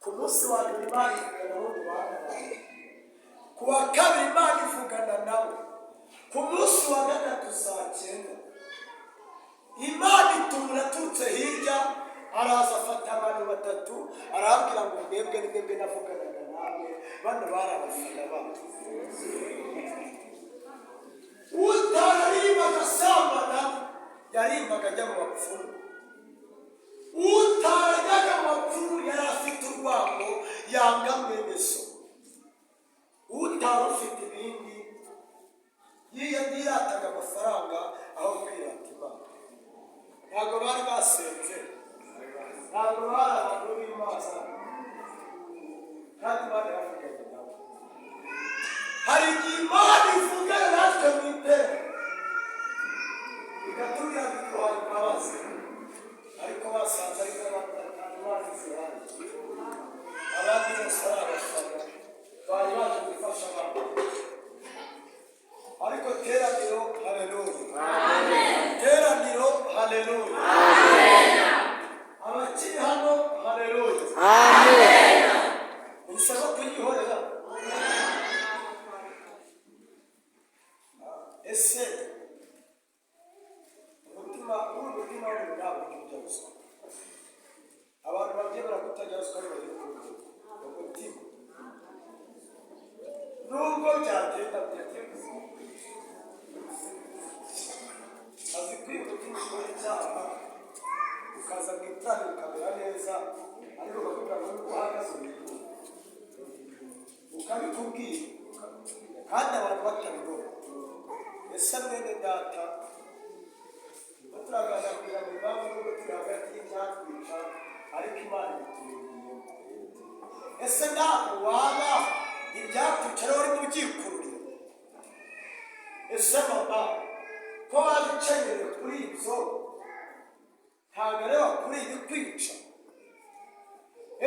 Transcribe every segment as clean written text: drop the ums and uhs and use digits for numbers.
ku munsi wa mbere Imana ivugana nabo bahagarara, ku wa kabiri Imana ivugana nabo, ku munsi wa gatatu saa 9 Imana itumura aturutse hirya, araza afata abantu batatu arababwira ngo mwebwe ni mwebwe navuganaga namwe, bano bari abafana bacu. Utaririmbaga asambana yarimbaga ajya mu bapfumu, utarajyaga mu bapfumu yari afite urwango yanga mwene so, utari ufite ibindi yirataga amafaranga aho kwirata Imana. Ntabwo bari basenze, ntabwo bari abantu b'Imana, kandi Imana yavuganye nabo. Hari igihe Imana ivugana natwe mu iterano ikatubwira ngo duhaye imbabazi, ariko basanze ariko abantu baziziranye, abandi bose ari abafana bari baje gufasha abantu. Ariko teraniro haleluya, teraniro haleluya, abakiri hano haleluya, bisaba kuyihorera. Ese umutima w'umutima w'umugabo ujya ruswa, abantu babyemera kutajya ruswa ari bagiye kurya umutima, nubwo byagenda byagenze azi kwiba umutima ukora icyaha ukaza mu itara bikamera neza, ariko bakubwira ngo nuko uhagaze mu gihugu ukabikubwira kandi abantu batabibona. Ese mwene data baturaganira kugira ngo impamvu nubwo turi hagati y'ibyatwica ariko Imana ibitubwiyemo. Ese ntabwo waba ibyatwica rero uri mubyikururira? Ese mama ko waje ukenyere kuri ibyo ntabwo areba kuri ibi kwica?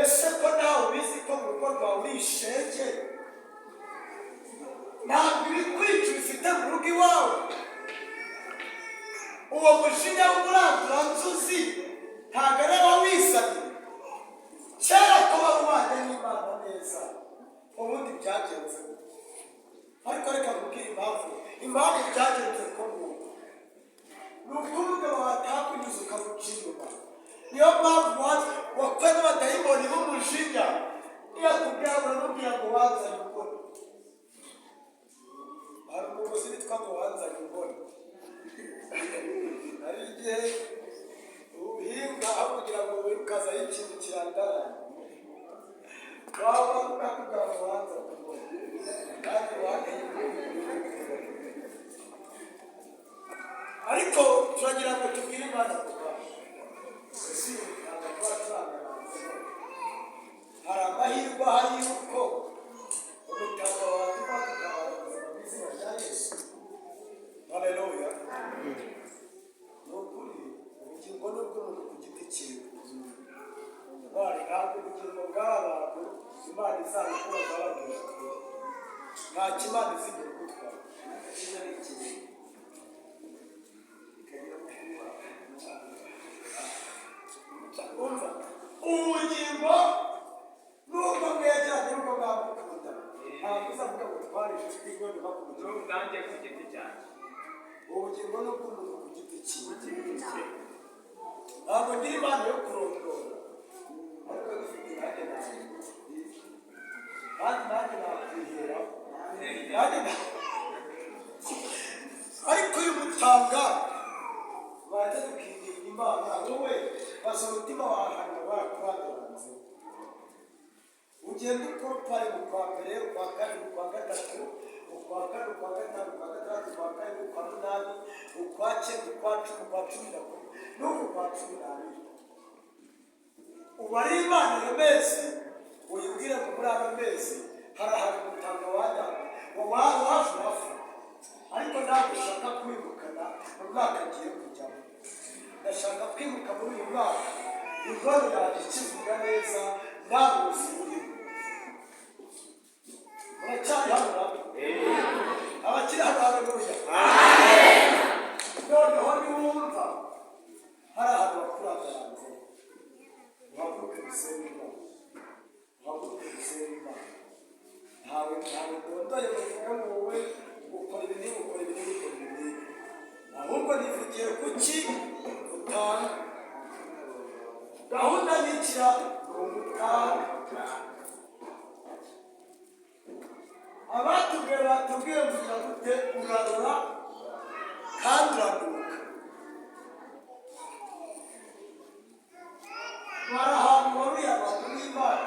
Ese ko nawe ubizi ko mu rugo rwawe uri ishege, ntabwo ibikwica bifite mu rugo iwawe? Uwo mujinya w'umuranduranzuzi ntabwo areba wisabye? Kera ko wari ubanye n'Imana neza, ubundi byagenze gute? Ariko reka nkubwire impamvu byagenze ko nguko ni uko umugabo watakunyuze ukamuca inyuma. Niyo mpamvu wakwe n'abadayimoni b'umujinya niyakubwira uramubwira ngo wanzanye imboni. Hari umugozi witwa ngo wanzanye imboni. Hari igihe uhinga aho kugira ngo wirukazaho ikintu kirandaraye, waba nakubwira ngo wanzanye imboni kandi wanteye imboni. Ariko turagira ngo tubwire Imana kubasha. Ese ntabwo tuba turangaranze, hari amahirwe ahari yuko umutako watuma tukabara ubuzima bw'izina rya Yesu. Haleluya. Ni ukuri ubugingo ni ubw'umuntu ku giti cyiwe. Ntabwo ubugingo bw'abantu Imana izabikura zabagisha kure. Nta kimana izigera gutwara. Umva, ubugingo nubwo mwejyanye n'ubwo mwamukunda, ntabwo uzavuga ngo twarishe twigwe nyuma ku bugingo bwanjye ku giti cyanjye. Ubugingo ni ubw'umuntu ku giti cyiwe. Ntabwo ngira Imana yo kurondora, ariko dufite nanjye nawe, kandi nanjye nakwiheraho, ariko uyu mutanga wajya dukingira Imana, wowe baza umutima wahana barakuranduranze. Ugenda ukopare mu kwa mbere, ukwa kabiri, ukwa gatatu, ukwa kane, ukwa gatanu, ukwa gatandatu, ukwa karindwi, ukwa munani, ukwa cyenda, ukwa cumi, ukwa cumi na kumwe, n'ubu ukwa cumi n'abiri. Ubare Imana ayo mezi, uyibwire ngo muri ano mezi hari ahantu umutanga wajyana waje urapfa, ariko ntabwo ushaka kwimukana mu mwaka agiye kujyamo. Ndashaka kwimuka muri uyu mwaka, inkono yanjye ikivuga neza, nawe uziburiwe. Muracyari hano namwe? Abakiri hano haleluya. Noneho niwumva hari ahantu bakurangaranze, uhaguruke usenge Imana. ntawe ndondoye bavuga ngo wowe ukora ibi n'ibi ukora ibi n'ibi ukora ibi n'ibi, ahubwo nivugiye kuki utanga gahunda n'ikira umutanga. Abatubwiye batubwiye kugira gute urarura kandi uraguka. Bari ahantu waruye abantu b'Imana,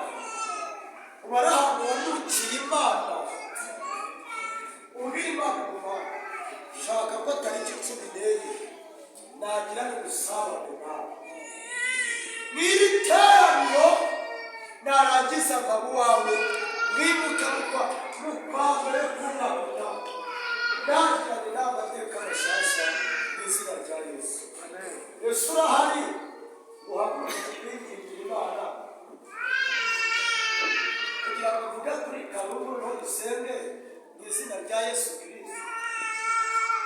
bari ahantu wanukiye Imana, ubwira Imana ngo Mana shaka ko tariki 10 nagira n'ubusabane nawe n'iri teraniro, narangiza nkaba uwawe wibuke mukwambere kunamuna nagirane n'amateka mashyashya n'izina rya Yesu. Yesu urahari, uhaguruke kwingingira Imana kugira ngo avuge kuri Karungu, no dusenge mu izina rya Yesu Kristo.